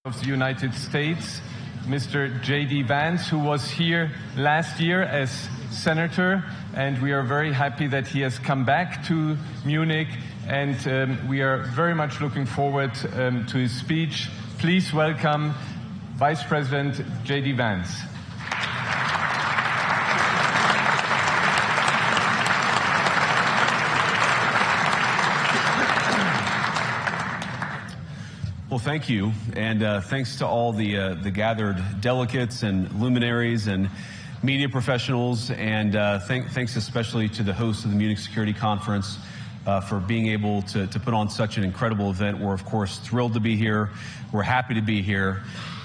of the United States, Mr. JD Vance, who was here last year as senator, and we are very happy that he has come back to Munich, and we are very much looking forward to his speech. Please welcome Vice President JD Vance. Well, thank you, and thanks to all the gathered delegates and luminaries and media professionals, and thanks especially to the host of the Munich Security Conference for being able to put on such an incredible event. We're, of course, thrilled to be here. We're happy to be here.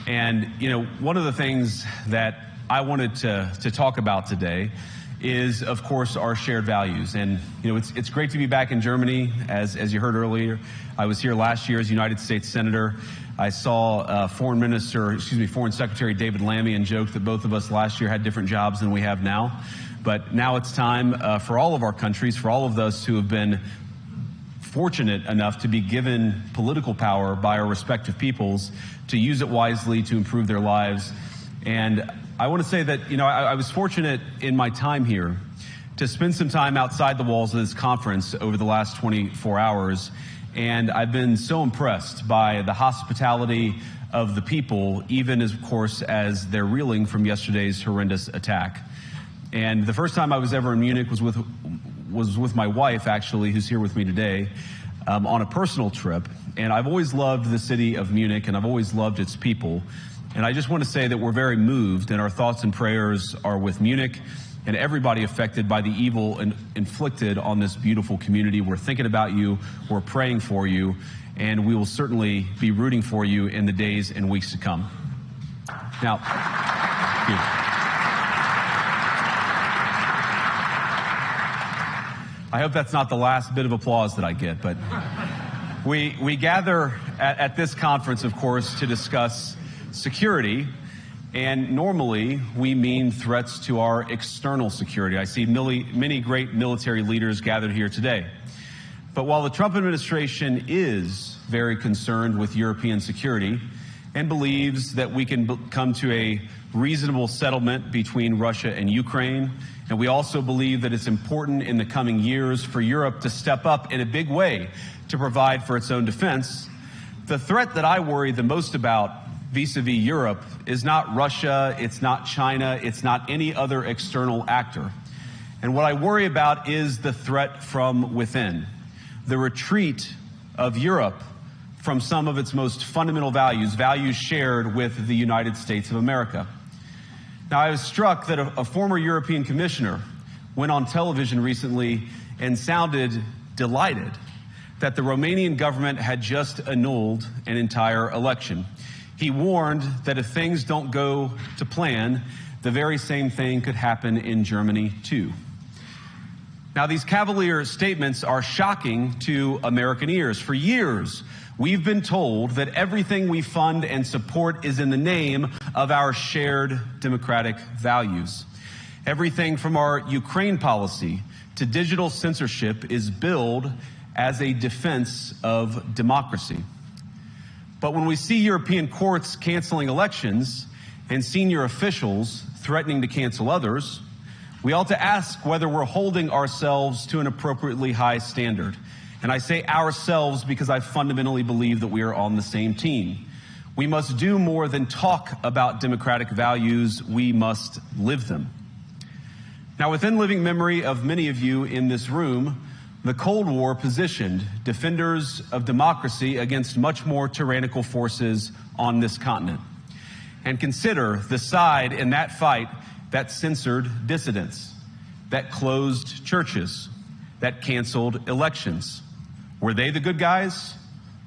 And, you know, one of the things that I wanted to talk about today is, of course, our shared values. And, you know, it's great to be back in Germany. As you heard earlier, I was here last year as United States Senator. I saw Foreign Secretary David Lammy and joked that both of us last year had different jobs than we have now. But now it's time for all of our countries, for all of us who have been fortunate enough to be given political power by our respective peoples, to use it wisely to improve their lives. And I want to say that, you know, I was fortunate in my time here to spend some time outside the walls of this conference over the last 24 hours. And I've been so impressed by the hospitality of the people, even as, of course, as they're reeling from yesterday's horrendous attack. And the first time I was ever in Munich was with my wife, actually, who's here with me today, on a personal trip. And I've always loved the city of Munich, and I've always loved its people. And I just want to say that we're very moved, and our thoughts and prayers are with Munich and everybody affected by the evil inflicted on this beautiful community. We're thinking about you, we're praying for you, and we will certainly be rooting for you in the days and weeks to come. Now, thank you. I hope that's not the last bit of applause that I get, but we gather at this conference, of course, to discuss security, and normally we mean threats to our external security. I see many great military leaders gathered here today. But while the Trump administration is very concerned with European security and believes that we can come to a reasonable settlement between Russia and Ukraine, and we also believe that it's important in the coming years for Europe to step up in a big way to provide for its own defense, the threat that I worry the most about vis-a-vis Europe is not Russia, it's not China, it's not any other external actor. And what I worry about is the threat from within, the retreat of Europe from some of its most fundamental values, values shared with the United States of America. Now, I was struck that a former European commissioner went on television recently and sounded delighted that the Romanian government had just annulled an entire election. He warned that if things don't go to plan, the very same thing could happen in Germany, too. Now, these cavalier statements are shocking to American ears. For years, we've been told that everything we fund and support is in the name of our shared democratic values. Everything from our Ukraine policy to digital censorship is billed as a defense of democracy. But when we see European courts canceling elections and senior officials threatening to cancel others, we ought to ask whether we're holding ourselves to an appropriately high standard. And I say ourselves because I fundamentally believe that we are on the same team. We must do more than talk about democratic values, we must live them. Now, within living memory of many of you in this room, the Cold War positioned defenders of democracy against much more tyrannical forces on this continent. And consider the side in that fight that censored dissidents, that closed churches, that canceled elections. Were they the good guys?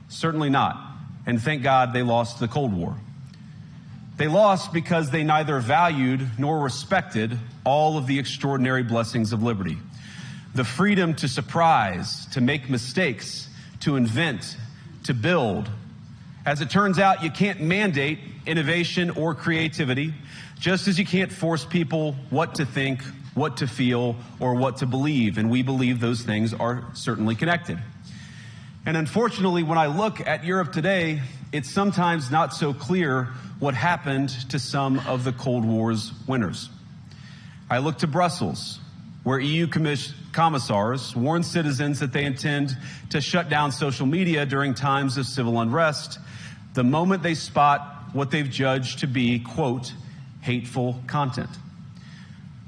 Certainly not. And thank God they lost the Cold War. They lost because they neither valued nor respected all of the extraordinary blessings of liberty. The freedom to surprise, to make mistakes, to invent, to build. As it turns out, you can't mandate innovation or creativity, just as you can't force people what to think, what to feel, or what to believe. And we believe those things are certainly connected. And unfortunately, when I look at Europe today, it's sometimes not so clear what happened to some of the Cold War's winners. I look to Brussels, where EU commissars warn citizens that they intend to shut down social media during times of civil unrest the moment they spot what they've judged to be, quote, hateful content.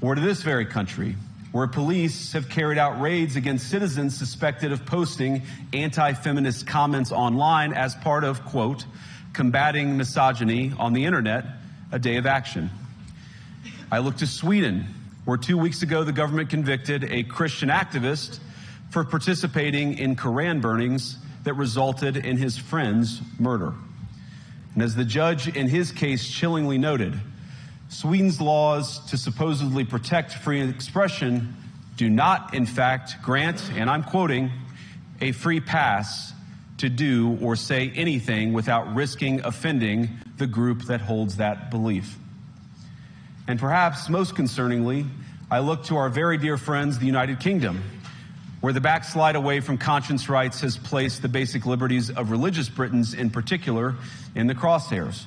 Or to this very country, where police have carried out raids against citizens suspected of posting anti-feminist comments online as part of, quote, combating misogyny on the internet, a day of action. I look to Sweden, where 2 weeks ago the government convicted a Christian activist for participating in Koran burnings that resulted in his friend's murder. And as the judge in his case chillingly noted, Sweden's laws to supposedly protect free expression do not, in fact, grant, and I'm quoting, a free pass to do or say anything without risking offending the group that holds that belief. And perhaps most concerningly, I look to our very dear friends, the United Kingdom, where the backslide away from conscience rights has placed the basic liberties of religious Britons in particular in the crosshairs.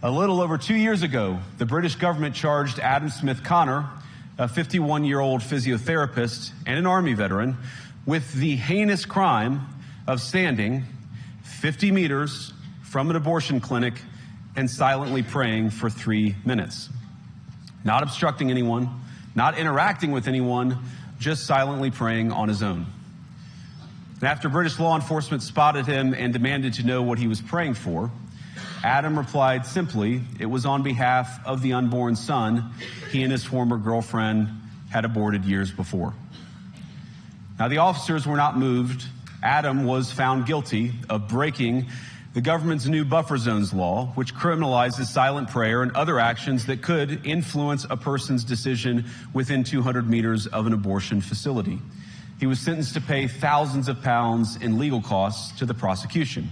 A little over 2 years ago, the British government charged Adam Smith Connor, a 51-year-old physiotherapist and an Army veteran, with the heinous crime of standing 50 meters from an abortion clinic and silently praying for 3 minutes. Not obstructing anyone, not interacting with anyone, just silently praying on his own. And after British law enforcement spotted him and demanded to know what he was praying for, Adam replied simply, it was on behalf of the unborn son he and his former girlfriend had aborted years before. Now, the officers were not moved. Adam was found guilty of breaking the government's new buffer zones law, which criminalizes silent prayer and other actions that could influence a person's decision within 200 meters of an abortion facility. He was sentenced to pay thousands of pounds in legal costs to the prosecution.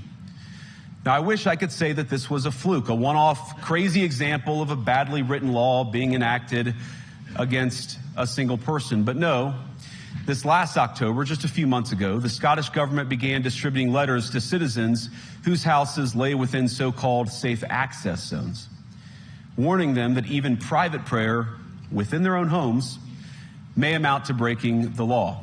Now, I wish I could say that this was a fluke, a one-off crazy example of a badly written law being enacted against a single person. But no, this last October, just a few months ago, the Scottish government began distributing letters to citizens whose houses lay within so-called safe access zones, warning them that even private prayer within their own homes may amount to breaking the law.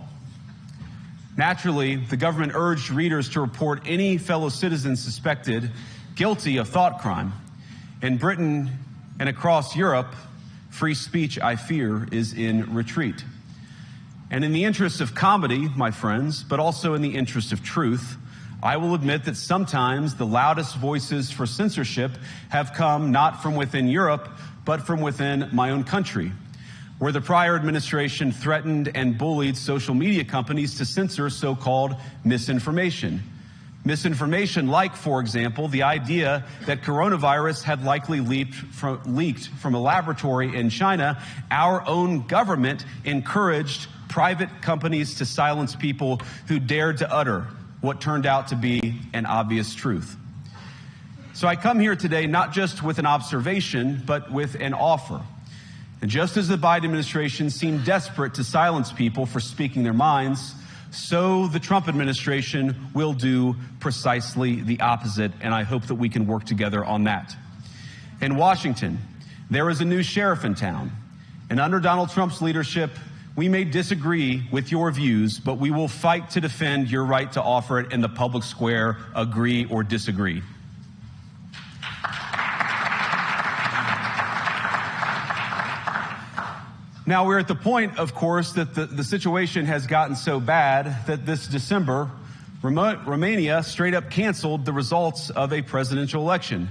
Naturally, the government urged readers to report any fellow citizens suspected guilty of thought crime. In Britain and across Europe, free speech, I fear, is in retreat. And in the interest of comedy, my friends, but also in the interest of truth, I will admit that sometimes the loudest voices for censorship have come not from within Europe, but from within my own country, where the prior administration threatened and bullied social media companies to censor so-called misinformation. Misinformation like, for example, the idea that coronavirus had likely leaked from a laboratory in China. Our own government encouraged private companies to silence people who dared to utter what turned out to be an obvious truth. So I come here today not just with an observation, but with an offer. And just as the Biden administration seemed desperate to silence people for speaking their minds, so the Trump administration will do precisely the opposite, and I hope that we can work together on that. In Washington, there is a new sheriff in town, and under Donald Trump's leadership, we may disagree with your views, but we will fight to defend your right to offer it in the public square, agree or disagree. Now, we're at the point, of course, that the situation has gotten so bad that this December, Romania straight up canceled the results of a presidential election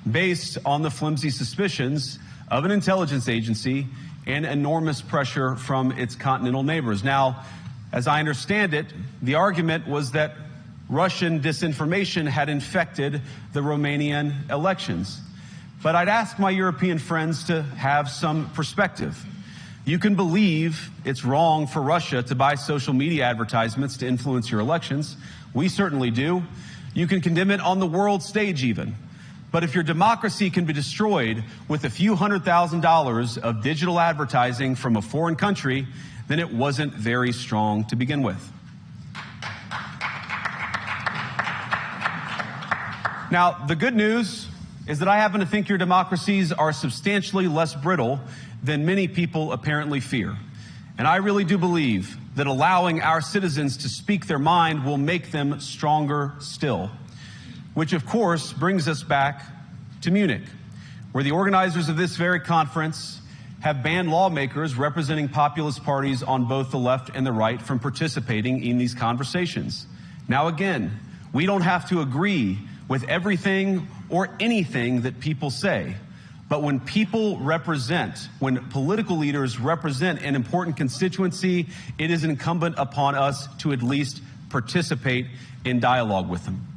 based on the flimsy suspicions of an intelligence agency and enormous pressure from its continental neighbors. Now, as I understand it, the argument was that Russian disinformation had infected the Romanian elections. But I'd ask my European friends to have some perspective. You can believe it's wrong for Russia to buy social media advertisements to influence your elections. We certainly do. You can condemn it on the world stage even. But if your democracy can be destroyed with a few $100,000 of digital advertising from a foreign country, then it wasn't very strong to begin with. Now, the good news is that I happen to think your democracies are substantially less brittle than many people apparently fear. And I really do believe that allowing our citizens to speak their mind will make them stronger still. Which, of course, brings us back to Munich, where the organizers of this very conference have banned lawmakers representing populist parties on both the left and the right from participating in these conversations. Now, again, we don't have to agree with everything or anything that people say. But when when political leaders represent an important constituency, it is incumbent upon us to at least participate in dialogue with them.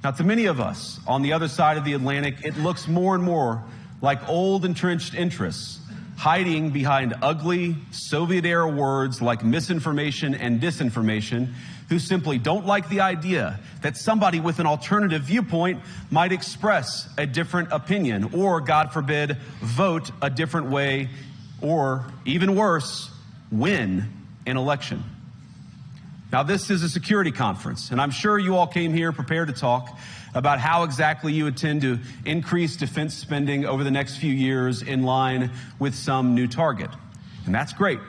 Now, to many of us on the other side of the Atlantic, it looks more and more like old entrenched interests hiding behind ugly Soviet-era words like misinformation and disinformation, who simply don't like the idea that somebody with an alternative viewpoint might express a different opinion or, God forbid, vote a different way or, even worse, win an election. Now, this is a security conference, and I'm sure you all came here prepared to talk about how exactly you intend to increase defense spending over the next few years in line with some new target. And that's great,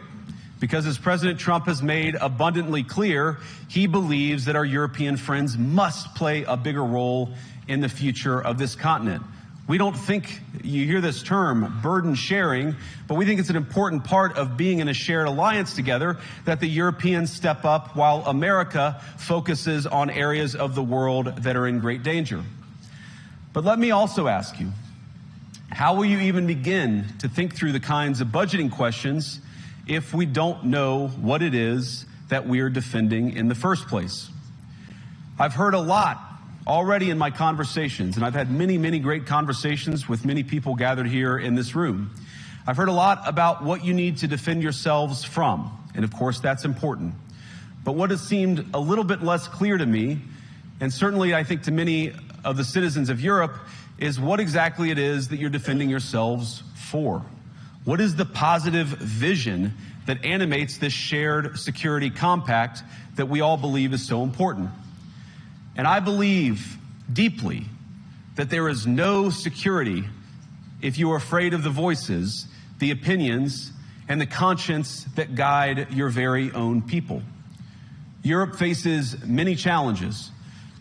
because as President Trump has made abundantly clear, he believes that our European friends must play a bigger role in the future of this continent. We don't think, you hear this term, burden sharing, but we think it's an important part of being in a shared alliance together that the Europeans step up while America focuses on areas of the world that are in great danger. But let me also ask you, how will you even begin to think through the kinds of budgeting questions if we don't know what it is that we're defending in the first place? I've heard a lot already in my conversations, and I've had many, many great conversations with many people gathered here in this room. I've heard a lot about what you need to defend yourselves from, and of course that's important. But what has seemed a little bit less clear to me, and certainly I think to many of the citizens of Europe, is what exactly it is that you're defending yourselves for. What is the positive vision that animates this shared security compact that we all believe is so important? And I believe deeply that there is no security if you are afraid of the voices, the opinions, and the conscience that guide your very own people. Europe faces many challenges,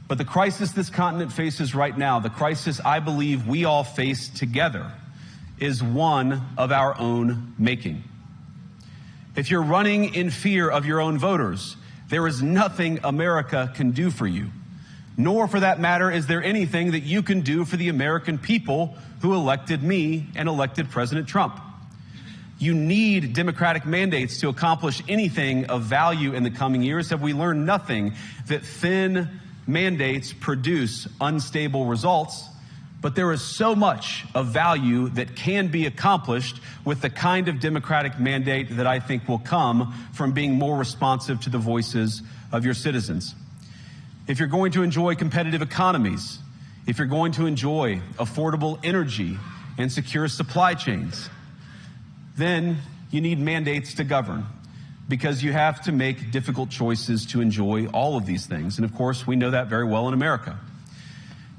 but the crisis this continent faces right now, the crisis I believe we all face together, is one of our own making. If you're running in fear of your own voters, there is nothing America can do for you. Nor, for that matter, is there anything that you can do for the American people who elected me and elected President Trump. You need democratic mandates to accomplish anything of value in the coming years. Have we learned nothing that thin mandates produce unstable results? But there is so much of value that can be accomplished with the kind of democratic mandate that I think will come from being more responsive to the voices of your citizens. If you're going to enjoy competitive economies, if you're going to enjoy affordable energy and secure supply chains, then you need mandates to govern, because you have to make difficult choices to enjoy all of these things. And of course, we know that very well in America.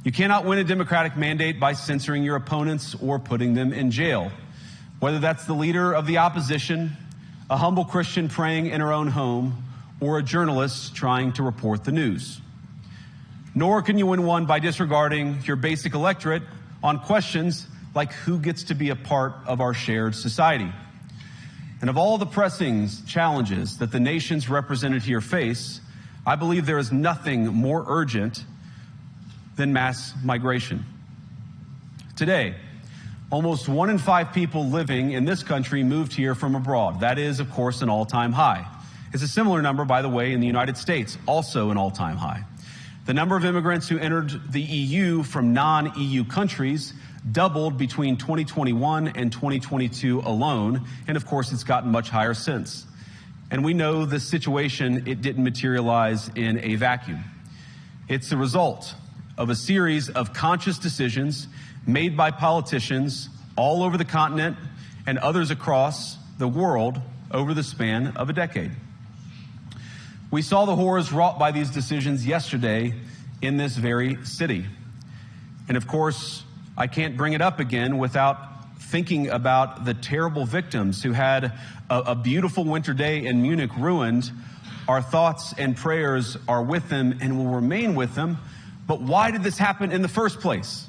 You cannot win a democratic mandate by censoring your opponents or putting them in jail, whether that's the leader of the opposition, a humble Christian praying in her own home, or a journalist trying to report the news. Nor can you win one by disregarding your basic electorate on questions like who gets to be a part of our shared society. And of all the pressing challenges that the nations represented here face, I believe there is nothing more urgent than mass migration. Today, almost 1 in 5 people living in this country moved here from abroad. That is, of course, an all-time high. It's a similar number, by the way, in the United States, also an all-time high. The number of immigrants who entered the EU from non-EU countries doubled between 2021 and 2022 alone, and of course it's gotten much higher since. And we know this situation, it didn't materialize in a vacuum. It's the result of a series of conscious decisions made by politicians all over the continent and others across the world over the span of a decade. We saw the horrors wrought by these decisions yesterday in this very city. And of course, I can't bring it up again without thinking about the terrible victims who had a beautiful winter day in Munich ruined. Our thoughts and prayers are with them and will remain with them. But why did this happen in the first place?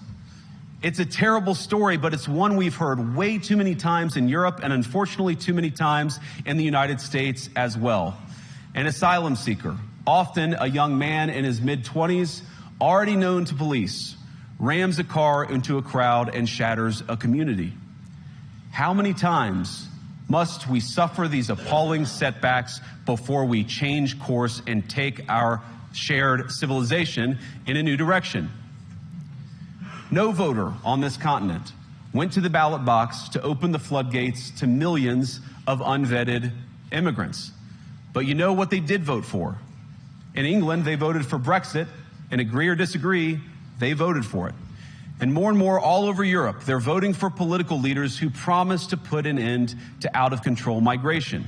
It's a terrible story, but it's one we've heard way too many times in Europe and unfortunately too many times in the United States as well. An asylum seeker, often a young man in his mid-20s, already known to police, rams a car into a crowd and shatters a community. How many times must we suffer these appalling setbacks before we change course and take our shared civilization in a new direction? No voter on this continent went to the ballot box to open the floodgates to millions of unvetted immigrants. But you know what they did vote for? In England, they voted for Brexit, and agree or disagree, they voted for it. And more all over Europe, they're voting for political leaders who promise to put an end to out-of-control migration.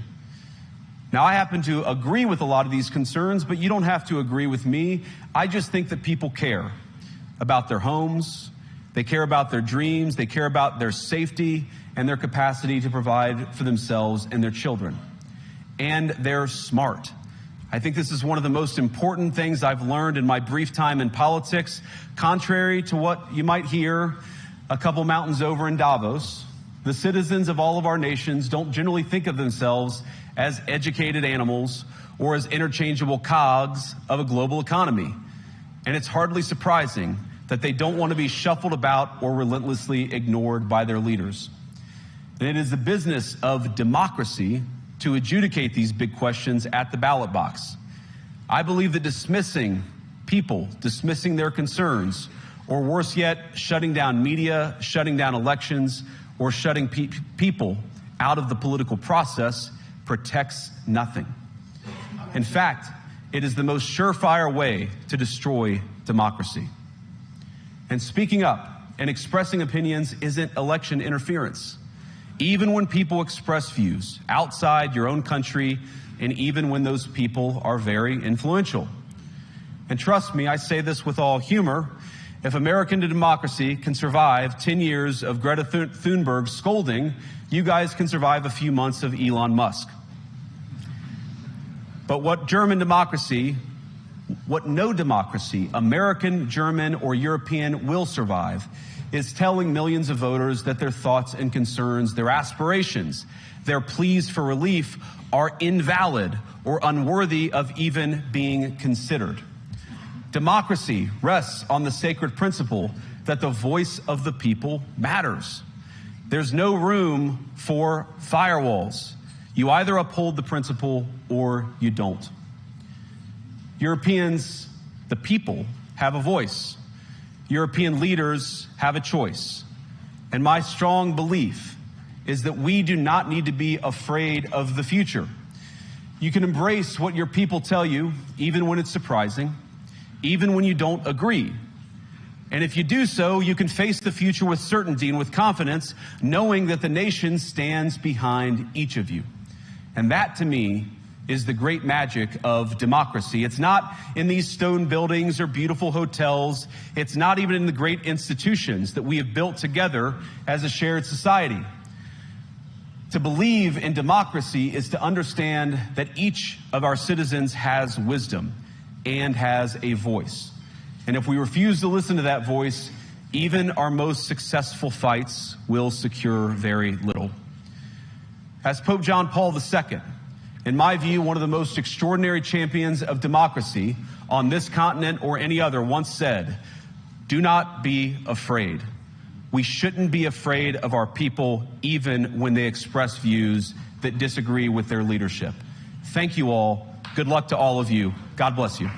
Now, I happen to agree with a lot of these concerns, but you don't have to agree with me. I just think that people care about their homes, they care about their dreams, they care about their safety and their capacity to provide for themselves and their children. And they're smart. I think this is one of the most important things I've learned in my brief time in politics. Contrary to what you might hear a couple mountains over in Davos, the citizens of all of our nations don't generally think of themselves as educated animals or as interchangeable cogs of a global economy. And it's hardly surprising that they don't want to be shuffled about or relentlessly ignored by their leaders. And it is the business of democracy to adjudicate these big questions at the ballot box. I believe that dismissing people, dismissing their concerns, or worse yet, shutting down media, shutting down elections, or shutting people out of the political process protects nothing. In fact, it is the most surefire way to destroy democracy. And speaking up and expressing opinions isn't election interference. Even when people express views outside your own country, and even when those people are very influential. And trust me, I say this with all humor, if American democracy can survive 10 years of Greta Thunberg scolding, you guys can survive a few months of Elon Musk. But what no democracy, American, German, or European, will survive is telling millions of voters that their thoughts and concerns, their aspirations, their pleas for relief are invalid or unworthy of even being considered. Democracy rests on the sacred principle that the voice of the people matters. There's no room for firewalls. You either uphold the principle or you don't. Europeans, the people, have a voice. European leaders have a choice. And my strong belief is that we do not need to be afraid of the future. You can embrace what your people tell you, even when it's surprising, even when you don't agree. And if you do so, you can face the future with certainty and with confidence, knowing that the nation stands behind each of you. And that, to me, is the great magic of democracy. It's not in these stone buildings or beautiful hotels. It's not even in the great institutions that we have built together as a shared society. To believe in democracy is to understand that each of our citizens has wisdom and has a voice. And if we refuse to listen to that voice, even our most successful fights will secure very little. As Pope John Paul II, in my view, one of the most extraordinary champions of democracy on this continent or any other, once said, "Do not be afraid." We shouldn't be afraid of our people, even when they express views that disagree with their leadership. Thank you all. Good luck to all of you. God bless you.